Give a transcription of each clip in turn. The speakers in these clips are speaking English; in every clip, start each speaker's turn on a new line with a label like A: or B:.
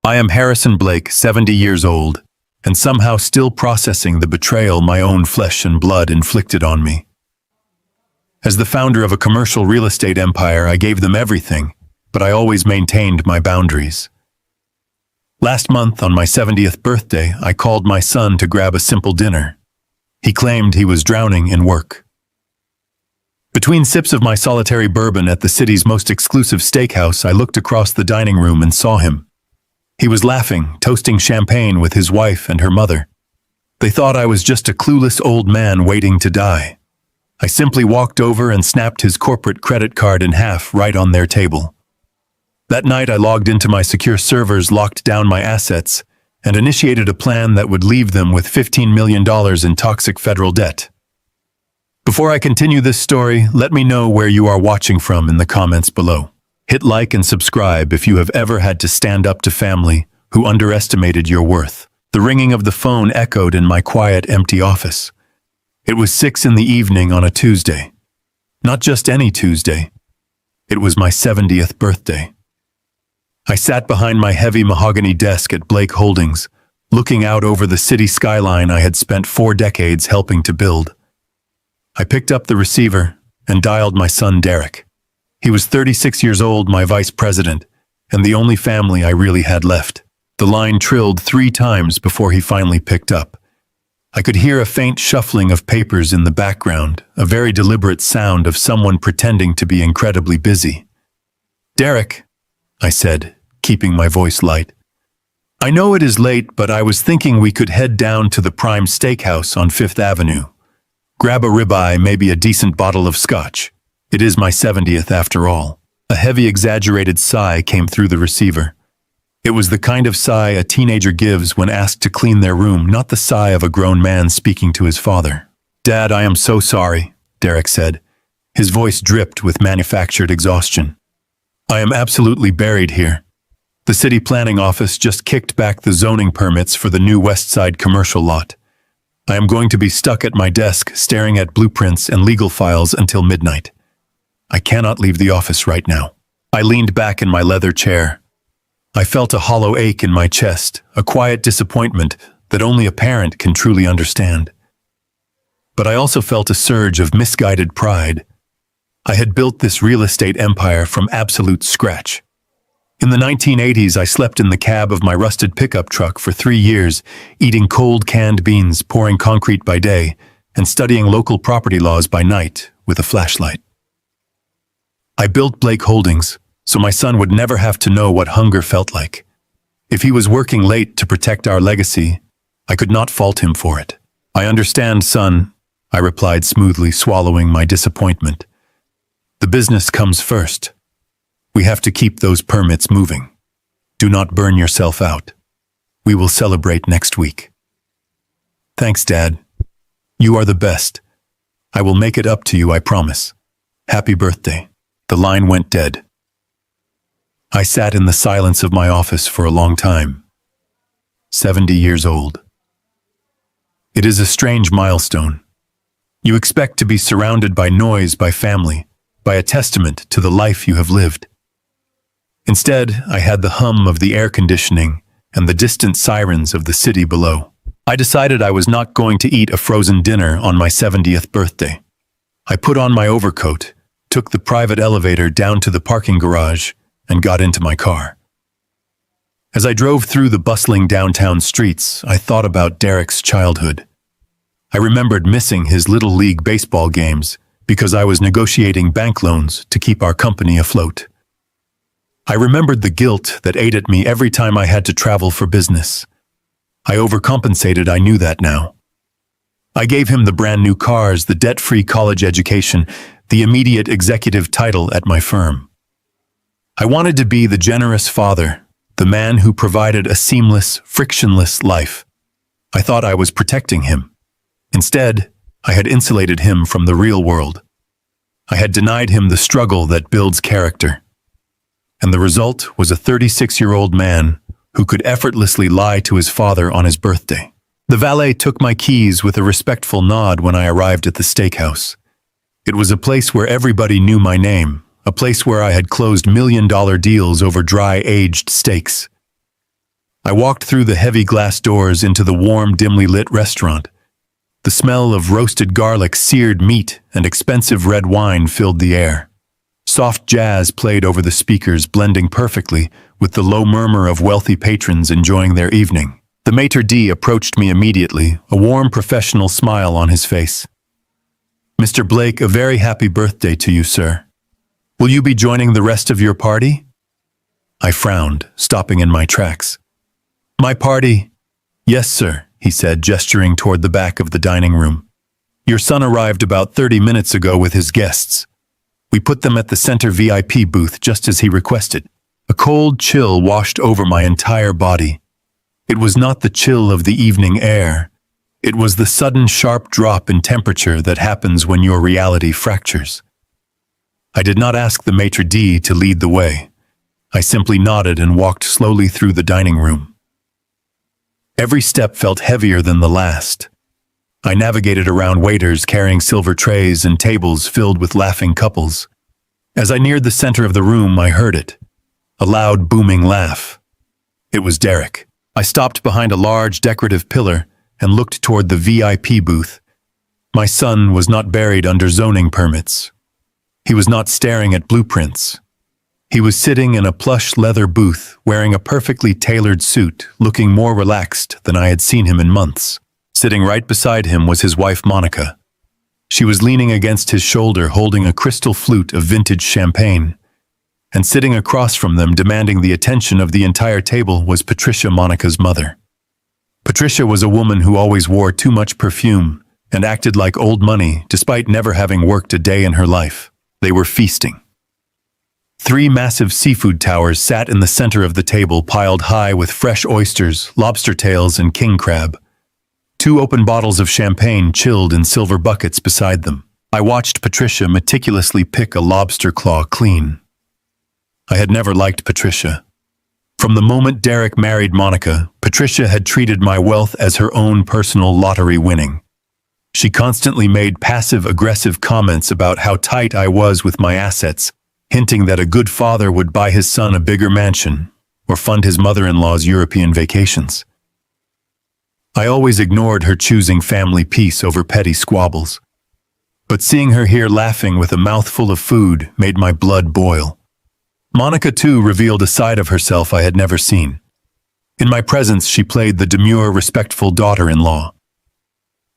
A: I am Harrison Blake, 70 years old, and somehow still processing the betrayal my own flesh and blood inflicted on me. As the founder of a commercial real estate empire, I gave them everything, but I always maintained my boundaries. Last month, on my 70th birthday, I called my son to grab a simple dinner. He claimed he was drowning in work. Between sips of my solitary bourbon at the city's most exclusive steakhouse, I looked across the dining room and saw him. He was laughing, toasting champagne with his wife and her mother. They thought I was just a clueless old man waiting to die. I simply walked over and snapped his corporate credit card in half right on their table. That night I logged into my secure servers, locked down my assets, and initiated a plan that would leave them with $15 million in toxic federal debt. Before I continue this story, let me know where you are watching from in the comments below. Hit like and subscribe if you have ever had to stand up to family who underestimated your worth. The ringing of the phone echoed in my quiet, empty office. It was 6 p.m. on a Tuesday. Not just any Tuesday. It was my 70th birthday. I sat behind my heavy mahogany desk at Blake Holdings, looking out over the city skyline I had spent 4 decades helping to build. I picked up the receiver and dialed my son Derek. He was 36 years old, my vice president, and the only family I really had left. The line trilled 3 times before he finally picked up. I could hear a faint shuffling of papers in the background, a very deliberate sound of someone pretending to be incredibly busy. "Derek," I said, keeping my voice light. "I know it is late, but I was thinking we could head down to the Prime Steakhouse on 5th Avenue. Grab a ribeye, maybe a decent bottle of scotch. It is my 70th after all." A heavy, exaggerated sigh came through the receiver. It was the kind of sigh a teenager gives when asked to clean their room, not the sigh of a grown man speaking to his father. "Dad, I am so sorry," Derek said. His voice dripped with manufactured exhaustion. "I am absolutely buried here. The city planning office just kicked back the zoning permits for the new West Side commercial lot. I am going to be stuck at my desk staring at blueprints and legal files until midnight. I cannot leave the office right now." I leaned back in my leather chair. I felt a hollow ache in my chest, a quiet disappointment that only a parent can truly understand. But I also felt a surge of misguided pride. I had built this real estate empire from absolute scratch. In the 1980s, I slept in the cab of my rusted pickup truck for 3 years, eating cold canned beans, pouring concrete by day, and studying local property laws by night with a flashlight. I built Blake Holdings so my son would never have to know what hunger felt like. If he was working late to protect our legacy, I could not fault him for it. "I understand, son," I replied smoothly, swallowing my disappointment. "The business comes first. We have to keep those permits moving. Do not burn yourself out. We will celebrate next week." "Thanks, Dad. You are the best. I will make it up to you, I promise. Happy birthday." The line went dead. I sat in the silence of my office for a long time. 70 years old. It is a strange milestone. You expect to be surrounded by noise, by family, by a testament to the life you have lived. Instead, I had the hum of the air conditioning and the distant sirens of the city below. I decided I was not going to eat a frozen dinner on my 70th birthday. I put on my overcoat, took the private elevator down to the parking garage, and got into my car. As I drove through the bustling downtown streets, I thought about Derek's childhood. I remembered missing his Little League baseball games because I was negotiating bank loans to keep our company afloat. I remembered the guilt that ate at me every time I had to travel for business. I overcompensated, I knew that now. I gave him the brand new cars, the debt-free college education, the immediate executive title at my firm. I wanted to be the generous father, the man who provided a seamless, frictionless life. I thought I was protecting him. Instead, I had insulated him from the real world. I had denied him the struggle that builds character. And the result was a 36-year-old man who could effortlessly lie to his father on his birthday. The valet took my keys with a respectful nod when I arrived at the steakhouse. It was a place where everybody knew my name, a place where I had closed million-dollar deals over dry, aged steaks. I walked through the heavy glass doors into the warm, dimly lit restaurant. The smell of roasted garlic, seared meat, and expensive red wine filled the air. Soft jazz played over the speakers, blending perfectly with the low murmur of wealthy patrons enjoying their evening. The maitre d' approached me immediately, a warm professional smile on his face. "Mr. Blake, a very happy birthday to you, sir. Will you be joining the rest of your party?" I frowned, stopping in my tracks. "My party?" "Yes, sir," he said, gesturing toward the back of the dining room. "Your son arrived about 30 minutes ago with his guests. We put them at the center VIP booth just as he requested." A cold chill washed over my entire body. It was not the chill of the evening air. It was the sudden sharp drop in temperature that happens when your reality fractures. I did not ask the maitre d' to lead the way. I simply nodded and walked slowly through the dining room. Every step felt heavier than the last. I navigated around waiters carrying silver trays and tables filled with laughing couples. As I neared the center of the room, I heard it. A loud, booming laugh. It was Derek. I stopped behind a large, decorative pillar and looked toward the VIP booth. My son was not buried under zoning permits. He was not staring at blueprints. He was sitting in a plush leather booth, wearing a perfectly tailored suit, looking more relaxed than I had seen him in months. Sitting right beside him was his wife, Monica. She was leaning against his shoulder, holding a crystal flute of vintage champagne. And sitting across from them, demanding the attention of the entire table, was Patricia, Monica's mother. Patricia was a woman who always wore too much perfume and acted like old money, despite never having worked a day in her life. They were feasting. 3 massive seafood towers sat in the center of the table, piled high with fresh oysters, lobster tails, and king crab. 2 open bottles of champagne chilled in silver buckets beside them. I watched Patricia meticulously pick a lobster claw clean. I had never liked Patricia. From the moment Derek married Monica, Patricia had treated my wealth as her own personal lottery winning. She constantly made passive-aggressive comments about how tight I was with my assets, hinting that a good father would buy his son a bigger mansion or fund his mother-in-law's European vacations. I always ignored her, choosing family peace over petty squabbles. But seeing her here laughing with a mouthful of food made my blood boil. Monica, too, revealed a side of herself I had never seen. In my presence, she played the demure, respectful daughter-in-law.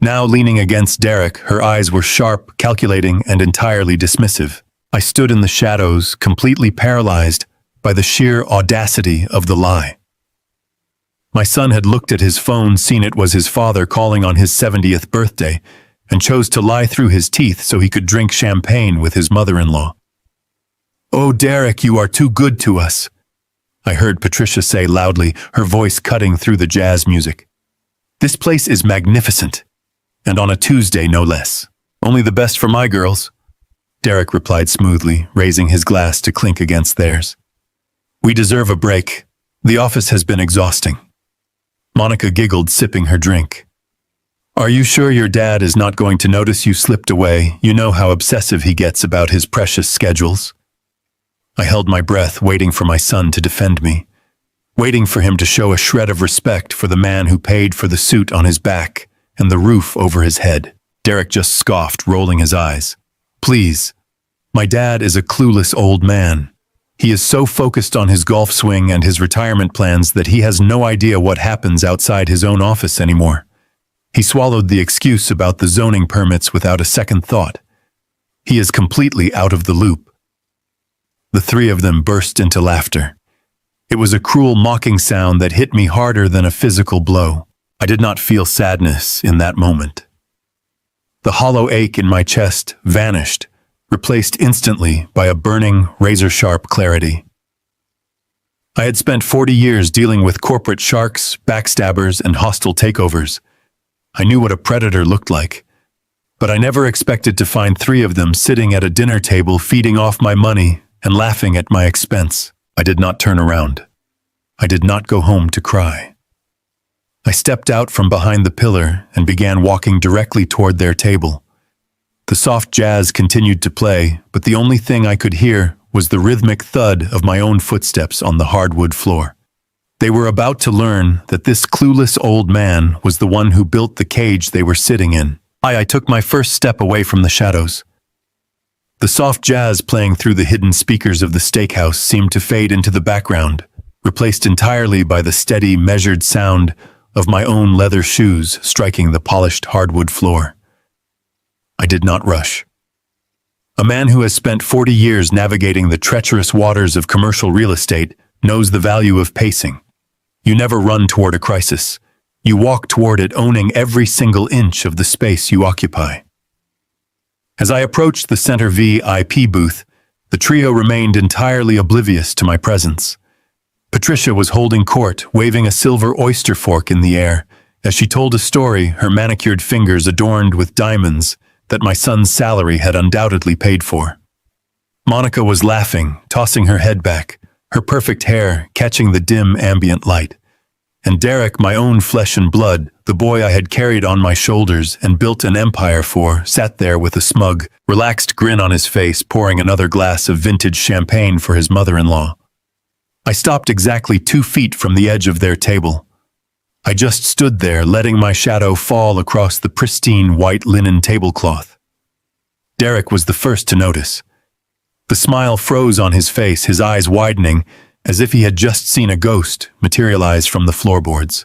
A: Now leaning against Derek, her eyes were sharp, calculating, and entirely dismissive. I stood in the shadows, completely paralyzed by the sheer audacity of the lie. My son had looked at his phone, seen it was his father calling on his 70th birthday, and chose to lie through his teeth so he could drink champagne with his mother-in-law. "Oh, Derek, you are too good to us," I heard Patricia say loudly, her voice cutting through the jazz music. "This place is magnificent, and on a Tuesday, no less. Only the best for my girls," Derek replied smoothly, raising his glass to clink against theirs. "We deserve a break. The office has been exhausting." Monica giggled, sipping her drink. "Are you sure your dad is not going to notice you slipped away? You know how obsessive he gets about his precious schedules." I held my breath, waiting for my son to defend me, waiting for him to show a shred of respect for the man who paid for the suit on his back and the roof over his head. Derek just scoffed, rolling his eyes. "Please, my dad is a clueless old man. He is so focused on his golf swing and his retirement plans that he has no idea what happens outside his own office anymore." He swallowed the excuse about the zoning permits without a second thought. He is completely out of the loop. The 3 of them burst into laughter. It was a cruel, mocking sound that hit me harder than a physical blow. I did not feel sadness in that moment. The hollow ache in my chest vanished, replaced instantly by a burning, razor-sharp clarity. I had spent 40 years dealing with corporate sharks, backstabbers, and hostile takeovers. I knew what a predator looked like, but I never expected to find 3 of them sitting at a dinner table feeding off my money and laughing at my expense. I did not turn around. I did not go home to cry. I stepped out from behind the pillar and began walking directly toward their table. The soft jazz continued to play, but the only thing I could hear was the rhythmic thud of my own footsteps on the hardwood floor. They were about to learn that this clueless old man was the one who built the cage they were sitting in. I took my first step away from the shadows. The soft jazz playing through the hidden speakers of the steakhouse seemed to fade into the background, replaced entirely by the steady, measured sound of my own leather shoes striking the polished hardwood floor. I did not rush. A man who has spent 40 years navigating the treacherous waters of commercial real estate knows the value of pacing. You never run toward a crisis. You walk toward it owning every single inch of the space you occupy. As I approached the center VIP booth, the trio remained entirely oblivious to my presence. Patricia was holding court, waving a silver oyster fork in the air, as she told a story, her manicured fingers adorned with diamonds that my son's salary had undoubtedly paid for. Monica was laughing, tossing her head back, her perfect hair catching the dim ambient light. And Derek, my own flesh and blood, the boy I had carried on my shoulders and built an empire for, sat there with a smug, relaxed grin on his face, pouring another glass of vintage champagne for his mother-in-law. I stopped exactly 2 feet from the edge of their table. I just stood there, letting my shadow fall across the pristine white linen tablecloth. Derek was the first to notice. The smile froze on his face, his eyes widening, as if he had just seen a ghost materialize from the floorboards.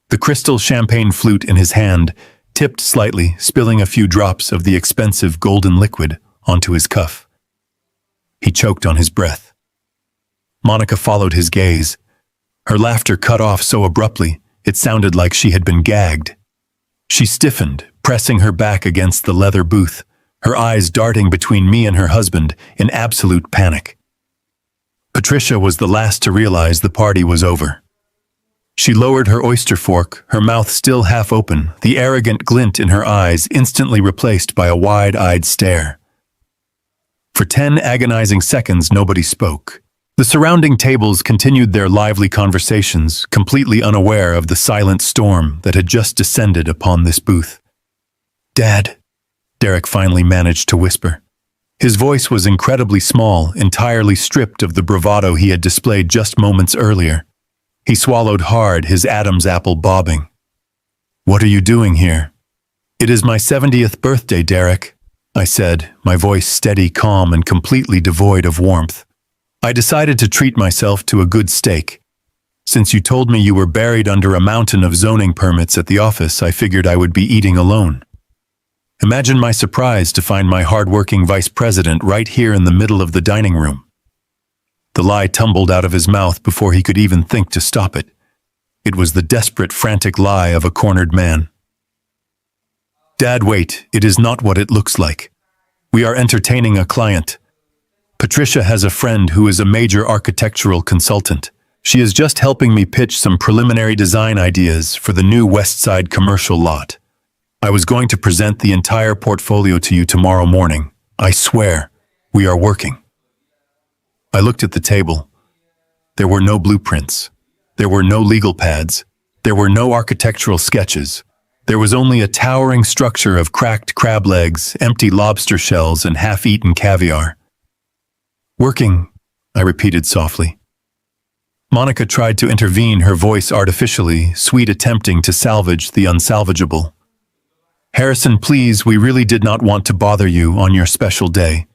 A: The crystal champagne flute in his hand tipped slightly, spilling a few drops of the expensive golden liquid onto his cuff. He choked on his breath. Monica followed his gaze. Her laughter cut off so abruptly, it sounded like she had been gagged. She stiffened, pressing her back against the leather booth, her eyes darting between me and her husband in absolute panic. Patricia was the last to realize the party was over. She lowered her oyster fork, her mouth still half open, the arrogant glint in her eyes instantly replaced by a wide-eyed stare. For 10 agonizing seconds, nobody spoke. The surrounding tables continued their lively conversations, completely unaware of the silent storm that had just descended upon this booth. "Dad," Derek finally managed to whisper. His voice was incredibly small, entirely stripped of the bravado he had displayed just moments earlier. He swallowed hard, his Adam's apple bobbing. "What are you doing here?" "It is my 70th birthday, Derek," I said, my voice steady, calm, and completely devoid of warmth. "I decided to treat myself to a good steak. Since you told me you were buried under a mountain of zoning permits at the office, I figured I would be eating alone." Imagine my surprise to find my hard-working vice president right here in the middle of the dining room. The lie tumbled out of his mouth before he could even think to stop it. It was the desperate, frantic lie of a cornered man. "Dad, wait, it is not what it looks like. We are entertaining a client. Patricia has a friend who is a major architectural consultant. She is just helping me pitch some preliminary design ideas for the new West Side commercial lot. I was going to present the entire portfolio to you tomorrow morning. I swear, we are working." I looked at the table. There were no blueprints. There were no legal pads. There were no architectural sketches. There was only a towering structure of cracked crab legs, empty lobster shells, and half-eaten caviar. "Working," I repeated softly. Monica tried to intervene, her voice artificially sweet, attempting to salvage the unsalvageable. "Harrison, please, we really did not want to bother you on your special day.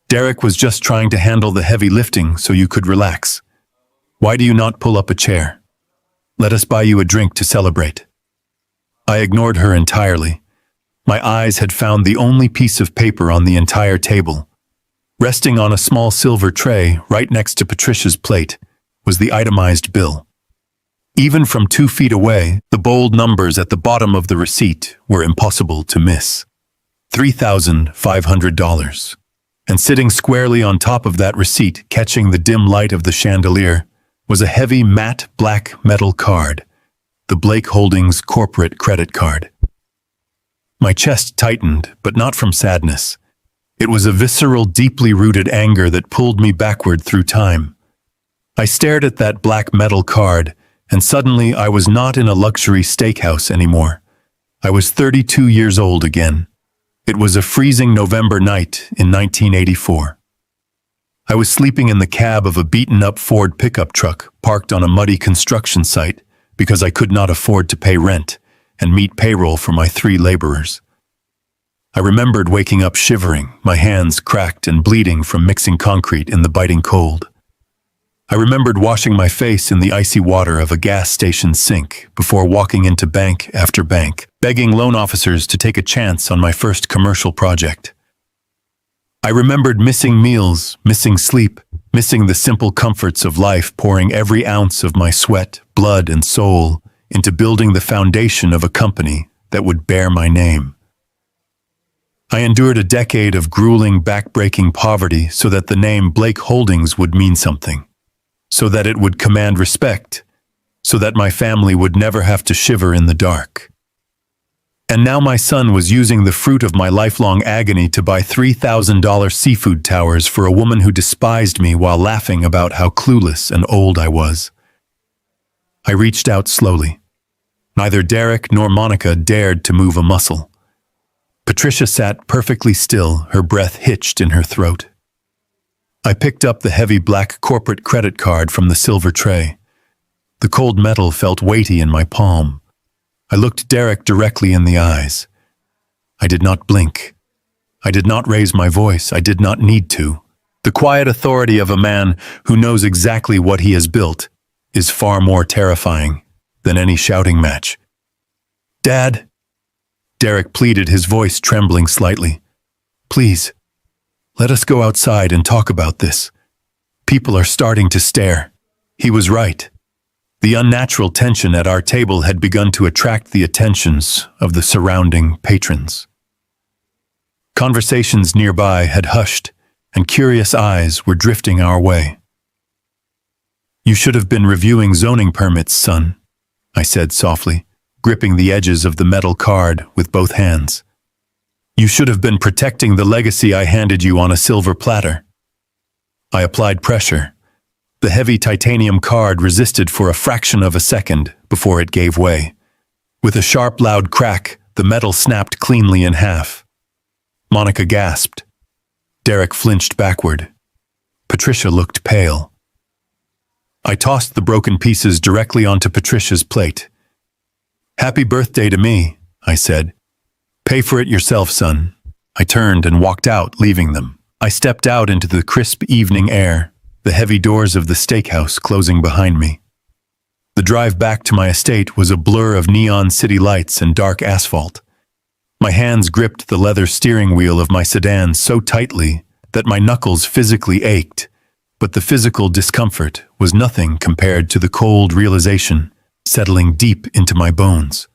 A: Derek was just trying to handle the heavy lifting so you could relax. Why do you not pull up a chair? Let us buy you a drink to celebrate." I ignored her entirely. My eyes had found the only piece of paper on the entire table. Resting on a small silver tray right next to Patricia's plate was the itemized bill. Even from 2 feet away, the bold numbers at the bottom of the receipt were impossible to miss. $3,500. And sitting squarely on top of that receipt, catching the dim light of the chandelier, was a heavy matte black metal card, the Blake Holdings corporate credit card. My chest tightened, but not from sadness. It was a visceral, deeply rooted anger that pulled me backward through time. I stared at that black metal card, and suddenly I was not in a luxury steakhouse anymore. I was 32 years old again. It was a freezing November night in 1984. I was sleeping in the cab of a beaten-up Ford pickup truck parked on a muddy construction site because I could not afford to pay rent and meet payroll for my 3 laborers. I remembered waking up shivering, my hands cracked and bleeding from mixing concrete in the biting cold. I remembered washing my face in the icy water of a gas station sink before walking into bank after bank, begging loan officers to take a chance on my first commercial project. I remembered missing meals, missing sleep, missing the simple comforts of life, pouring every ounce of my sweat, blood, and soul into building the foundation of a company that would bear my name. I endured a decade of grueling, back-breaking poverty so that the name Blake Holdings would mean something, so that it would command respect, so that my family would never have to shiver in the dark. And now my son was using the fruit of my lifelong agony to buy $3,000 seafood towers for a woman who despised me while laughing about how clueless and old I was. I reached out slowly. Neither Derek nor Monica dared to move a muscle. Patricia sat perfectly still, her breath hitched in her throat. I picked up the heavy black corporate credit card from the silver tray. The cold metal felt weighty in my palm. I looked Derek directly in the eyes. I did not blink. I did not raise my voice. I did not need to. The quiet authority of a man who knows exactly what he has built is far more terrifying than any shouting match. "Dad," Derek pleaded, his voice trembling slightly. "Please, let us go outside and talk about this. People are starting to stare." He was right. The unnatural tension at our table had begun to attract the attentions of the surrounding patrons. Conversations nearby had hushed, and curious eyes were drifting our way. "You should have been reviewing zoning permits, son," I said softly, gripping the edges of the metal card with both hands. "You should have been protecting the legacy I handed you on a silver platter." I applied pressure. The heavy titanium card resisted for a fraction of a second before it gave way. With a sharp, loud crack, the metal snapped cleanly in half. Monica gasped. Derek flinched backward. Patricia looked pale. I tossed the broken pieces directly onto Patricia's plate. "Happy birthday to me," I said. "Pay for it yourself, son." I turned and walked out, leaving them. I stepped out into the crisp evening air, the heavy doors of the steakhouse closing behind me. The drive back to my estate was a blur of neon city lights and dark asphalt. My hands gripped the leather steering wheel of my sedan so tightly that my knuckles physically ached, but the physical discomfort was nothing compared to the cold realization settling deep into my bones.